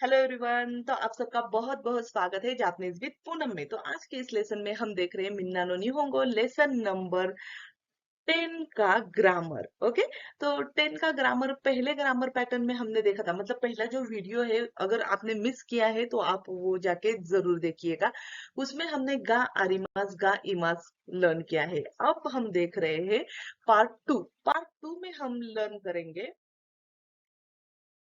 Hello everyone. तो आप सबका बहुत बहुत स्वागत है जापानीज विद पूनम में। तो आज के इस लेसन में हम देख रहे हैं मिन्ना नो निहोंगो लेसन नंबर 10 का ग्रामर। ओके, तो 10 का ग्रामर पहले ग्रामर पैटर्न में हमने देखा था, मतलब पहला जो वीडियो है अगर आपने मिस किया है तो आप वो जाके जरूर देखिएगा। उसमें हमने गा आरिमास गा इमास लर्न किया है। अब हम देख रहे हैं पार्ट 2 में हम लर्न करेंगे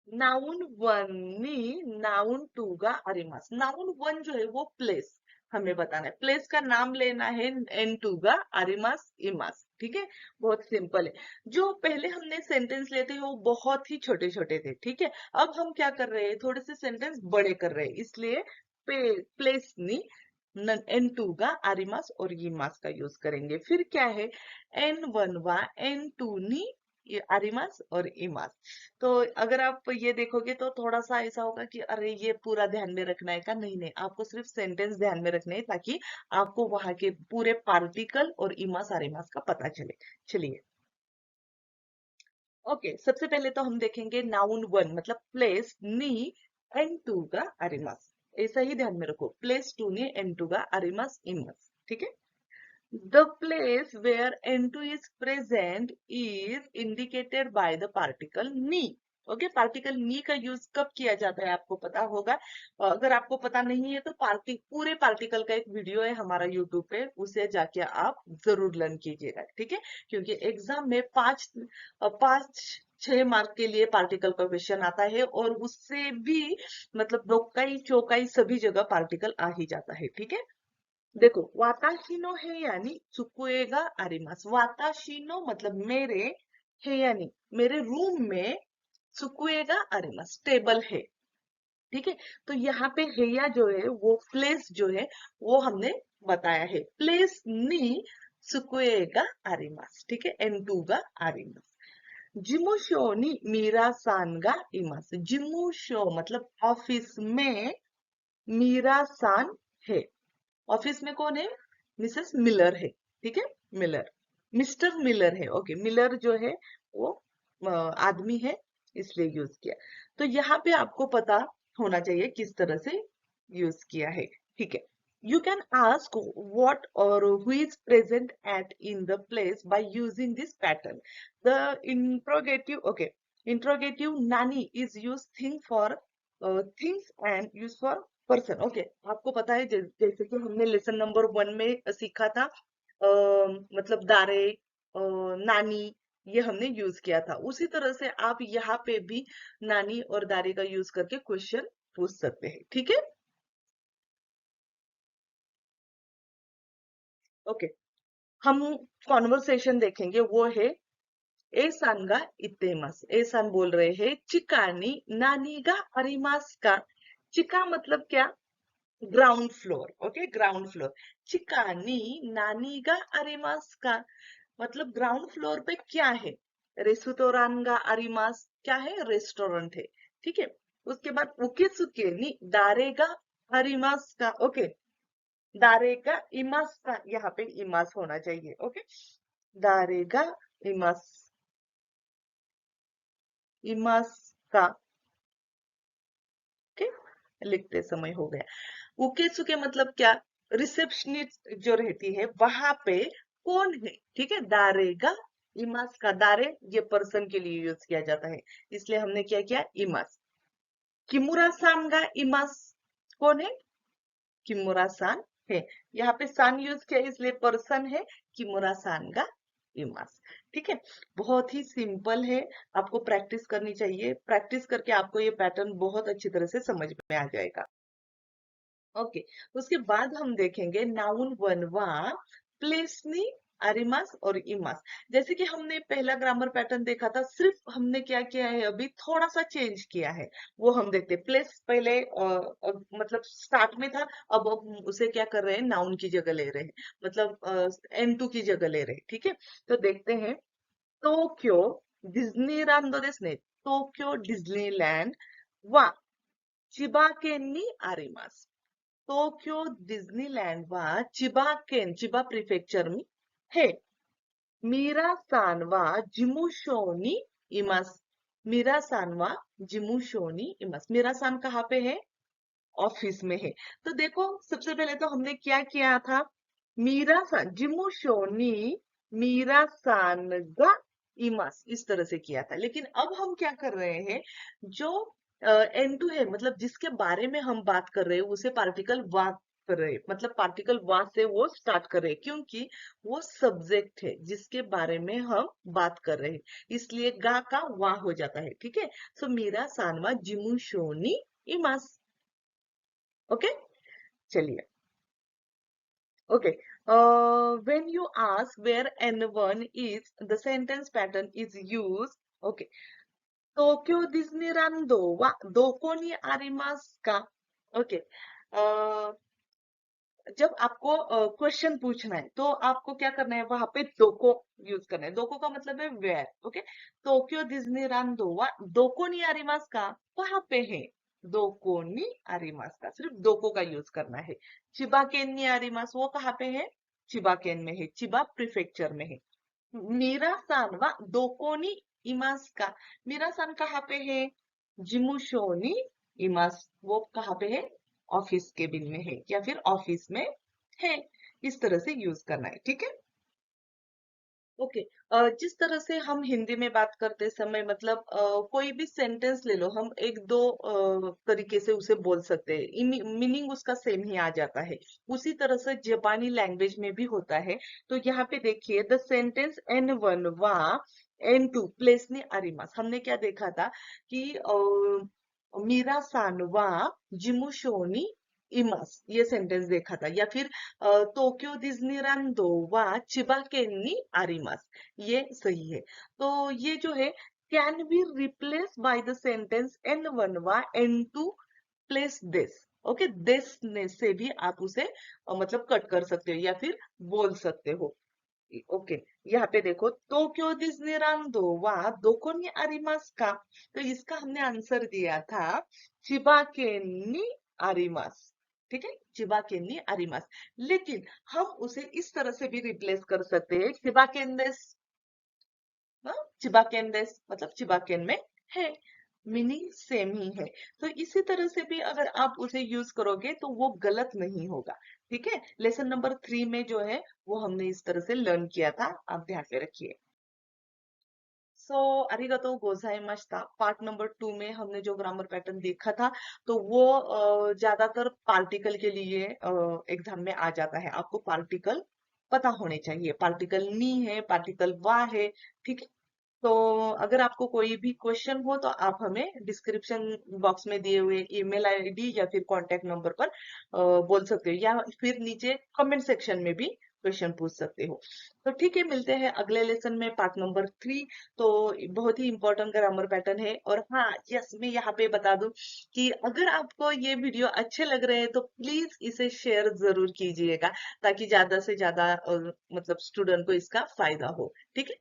नाउन वन नी नाउन टू का अरिमास। नाउन वन जो है वो प्लेस हमें बताना है, प्लेस का नाम लेना है। एन टू का अरिमास इमास। ठीक है, बहुत सिंपल है। जो पहले हमने सेंटेंस लेते हैं वो बहुत ही छोटे छोटे थे। ठीक है, अब हम क्या कर रहे हैं, थोड़े से सेंटेंस बड़े कर रहे हैं, इसलिए प्लेस नी एन टू का आरिमास और इमास का यूज करेंगे। फिर क्या है, एन वन वा एन टू नी आरिमास और इमास। तो अगर आप ये देखोगे तो थोड़ा सा ऐसा होगा कि अरे ये पूरा ध्यान में रखना है, का नहीं नहीं, आपको सिर्फ सेंटेंस ध्यान में रखने हैं ताकि आपको वहां के पूरे पार्टिकल और इमास आरिमास का पता चले। चलिए, ओके, सबसे पहले तो हम देखेंगे नाउन वन मतलब प्लेस नी एन टू का आरिमास। ऐसा ही ध्यान में रखो, प्लेस टू नी एन टू का आरिमास इमास। ठीक है, the place where N2 is present is indicated by the particle ni। Okay, particle नी का यूज कब किया जाता है आपको पता होगा। अगर आपको पता नहीं है तो पूरे पार्टिकल का एक वीडियो है हमारा यूट्यूब पे, उसे जाके आप जरूर लर्न कीजिएगा। ठीक है, क्योंकि एग्जाम में 5-6 मार्क के लिए पार्टिकल का क्वेश्चन आता है और उससे भी मतलब दोकाई चौकाई सभी जगह पार्टिकल आ ही जाता है। ठीक है, देखो, वाताशिनो है यानी चुकुएगा आरिमास। वाताशिनो मतलब मेरे, है यानी मेरे रूम में, चुकुएगा आरिमास टेबल है। ठीक है, तो यहाँ पे हैया जो है वो प्लेस जो है वो हमने बताया है, प्लेस नी चुकुएगा आरिमास। ठीक है, एन टू गा आरिमास। जिमुशो नी मीरा सान गा इमास। जिमुशो मतलब ऑफिस में, मीरा सान है। ऑफिस में कौन है, मिसेस मिलर है। ठीक है, मिलर, मिस्टर मिलर है। ओके, मिलर जो है वो आदमी है, इसलिए यूज किया। तो यहाँ पे आपको पता होना चाहिए किस तरह से यूज किया है। ठीक है, you can ask what or who is present at in the place by using this pattern. The interrogative, okay, interrogative nani is used thing for things and used for person. Okay, आपको पता है जैसे कि हमने lesson number 1 में सीखा था, मतलब दारे, नानी, ये हमने यूज किया था। उसी तरह से आप यहाँ पे भी नानी और दारे का यूज करके क्वेश्चन पूछ सकते हैं। ठीक है, ओके, हम कॉन्वर्सेशन देखेंगे, वो है ए सान गा इतेमस। ए सान बोल रहे हैं चिकानी नानी गा अरिमास का। चिका मतलब क्या, ground floor. Okay, ground floor. चिकानी नानी गा अरिमास का मतलब ग्राउंड फ्लोर पे क्या है, रेस्टोरान गा अरिमास क्या है, रेस्टोरेंट है। ठीक है, उसके बाद उके सुके नी दारेगा अरिमास का। ओके, दारेगा इमास का, यहाँ पे इमास होना चाहिए। ओके, दारेगा इमास, इमास का। ओके, लिखते समय हो गया। उके सुके मतलब क्या, रिसेप्शनिस्ट जो रहती है वहां पे कौन है। ठीक है, दारेगा इमास का, दारे ये पर्सन के लिए यूज किया जाता है, इसलिए हमने क्या किया, इमास। किमुरा सान गा इमास, कौन है, किमुरा सान है। यहाँ पे सान यूज किया इसलिए पर्सन है, किमुरा सान गा इमास। ठीक है, बहुत ही सिंपल है, आपको प्रैक्टिस करनी चाहिए। प्रैक्टिस करके आपको ये पैटर्न बहुत अच्छी तरह से समझ में आ जाएगा। ओके, उसके बाद हम देखेंगे नाउन वनवा प्लेसनी अरिमास और इमास। जैसे कि हमने पहला ग्रामर पैटर्न देखा था, सिर्फ हमने क्या किया है, अभी थोड़ा सा चेंज किया है, वो हम देखते हैं। प्लेस पहले मतलब स्टार्ट में था, अब हम उसे क्या कर रहे हैं, नाउन की जगह ले रहे हैं, मतलब एन टू की जगह ले रहे हैं। ठीक है, तो देखते हैं। टोक्यो डिज्नीलैंड देश ने, टोक्यो डिज्नीलैंड वा चिबा के नी आरिमास। टोक्यो डिज्नीलैंड वा चिबा केन, चिबा प्रीफेक्चर में है। मीरा सान वा जिमुशो नी इमास। मीरा-सान वा जिमू शो नि इमास। मीरा-सान कहाँ पे है? ऑफिस में है। तो देखो सबसे पहले तो हमने क्या किया था, मीरा-सान जिमू शो नि मीरा-सान गा इमास, इस तरह से किया था। लेकिन अब हम क्या कर रहे हैं, जो N2 है, मतलब जिसके बारे में हम बात कर रहे हैं उसे पार्टिकल वा कर रहे हैं, मतलब पार्टिकल वा से वो स्टार्ट कर रहे हैं, क्योंकि वो सब्जेक्ट है जिसके बारे में हम बात कर रहे हैं, इसलिए गा का वा हो जाता है। ठीक है, सो मीरा सानवा जिमू शोनी इमास। ओके, चलिए। Okay, when you ask where N1 is, the sentence pattern is used. Okay, 東京ディズニーランドはどこにありますか? Okay, जब आपको क्वेश्चन पूछना है तो आपको क्या करना है, वहां पे दोको यूज करना है। दोको का मतलब है वेयर। ओके, टोक्यो डिज्नीलैंड वा दोको नी आरिमास का, वहां पे है। दोको नी आरिमास का, सिर्फ दोको का यूज करना है। चिबा केन नी आरिमास, वो कहाँ पे है? चिबा केन में है, चिबा प्रीफेक्चर में है। मीरा सान वा दोको नी इमास का, मीरा सान कहाँ पे है? जिमुशो नी इमास, वो कहाँ पे है? ऑफिस केबिन में है या फिर ऑफिस में है। इस तरह से यूज करना है। ठीक है, ओके। जिस तरह से हम हिंदी में बात करते समय, मतलब कोई भी सेंटेंस ले लो, हम एक दो तरीके से उसे बोल सकते हैं, मीनिंग उसका सेम ही आ जाता है। उसी तरह से जापानी लैंग्वेज में भी होता है। तो यहाँ पे देखिए, द सेंटेंस N1 वा N2 प्लेस ने अरिमास, हमने क्या देखा था कि मीरा सान वा जिमुशोनी इमास, ये सेंटेंस देखा था। या फिर टोक्यो डिज्नीलैंड वा चिबा केन नी आरिमास, ये सही है। तो ये जो है, can be replace by the sentence N1 वा N2 place this. Okay, this ने से भी आप उसे मतलब कट कर सकते हो या फिर बोल सकते हो। ओके, यहाँ पे देखो, टोक्यो डिज्नीलैंड वा दोको नि आरिमास का, तो इसका हमने आंसर दिया था चिबा केन नि आरिमास। ठीक है, चिबा केन नि आरिमास। लेकिन हम उसे इस तरह से भी रिप्लेस कर सकते हैं, चिबा केन देस। चिबा केन देस मतलब चिबा केन में है, मीनिंग सेम ही है। तो इसी तरह से भी अगर आप उसे यूज करोगे तो वो गलत नहीं होगा। ठीक है, लेसन नंबर 3 में जो है वो हमने इस तरह से लर्न किया था, आप ध्यान में रखिए। सो अरिगतो गोजाइमाशिता। पार्ट नंबर 2 में हमने जो ग्रामर पैटर्न देखा था, तो वो ज्यादातर पार्टिकल के लिए एग्जाम में आ जाता है। आपको पार्टिकल पता होने चाहिए, पार्टिकल नी है, पार्टिकल वा है। ठीक है, तो अगर आपको कोई भी क्वेश्चन हो तो आप हमें डिस्क्रिप्शन बॉक्स में दिए हुए ईमेल आईडी या फिर कांटेक्ट नंबर पर बोल सकते हो, या फिर नीचे कमेंट सेक्शन में भी क्वेश्चन पूछ सकते हो। तो ठीक है, मिलते हैं अगले लेसन में, पार्ट नंबर 3। तो बहुत ही इंपॉर्टेंट ग्रामर पैटर्न है। और हाँ, यस, मैं यहाँ पे बता दूं कि अगर आपको ये वीडियो अच्छे लग रहे हैं तो प्लीज इसे शेयर जरूर कीजिएगा, ताकि ज्यादा से ज्यादा मतलब स्टूडेंट को इसका फायदा हो। ठीक है।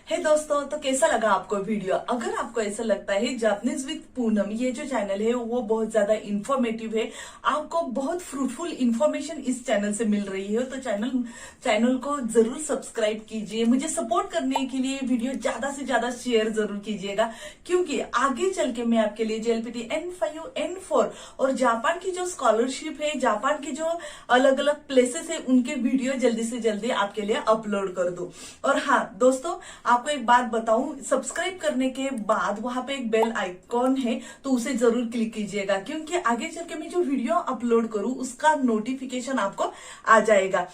हे दोस्तों, तो कैसा लगा आपको वीडियो? अगर आपको ऐसा लगता है जापानीज विद पूनम ये जो चैनल है वो बहुत ज्यादा इंफॉर्मेटिव है, आपको बहुत फ्रूटफुल इंफॉर्मेशन इस चैनल से मिल रही है, तो चैनल को जरूर सब्सक्राइब कीजिए। मुझे सपोर्ट करने के लिए वीडियो ज्यादा से ज्यादा शेयर जरूर कीजिएगा, क्योंकि आगे चल के मैं आपके लिए JLPT N5 N4 और जापान की जो स्कॉलरशिप है, जापान के जो अलग अलग प्लेसेस है, उनके वीडियो जल्दी से जल्दी आपके लिए अपलोड कर दूं। और हाँ दोस्तों, आपको एक बात बताऊं, सब्सक्राइब करने के बाद वहां पे एक बेल आइकॉन है, तो उसे जरूर क्लिक कीजिएगा, क्योंकि आगे चल के मैं जो वीडियो अपलोड करूं उसका नोटिफिकेशन आपको आ जाएगा।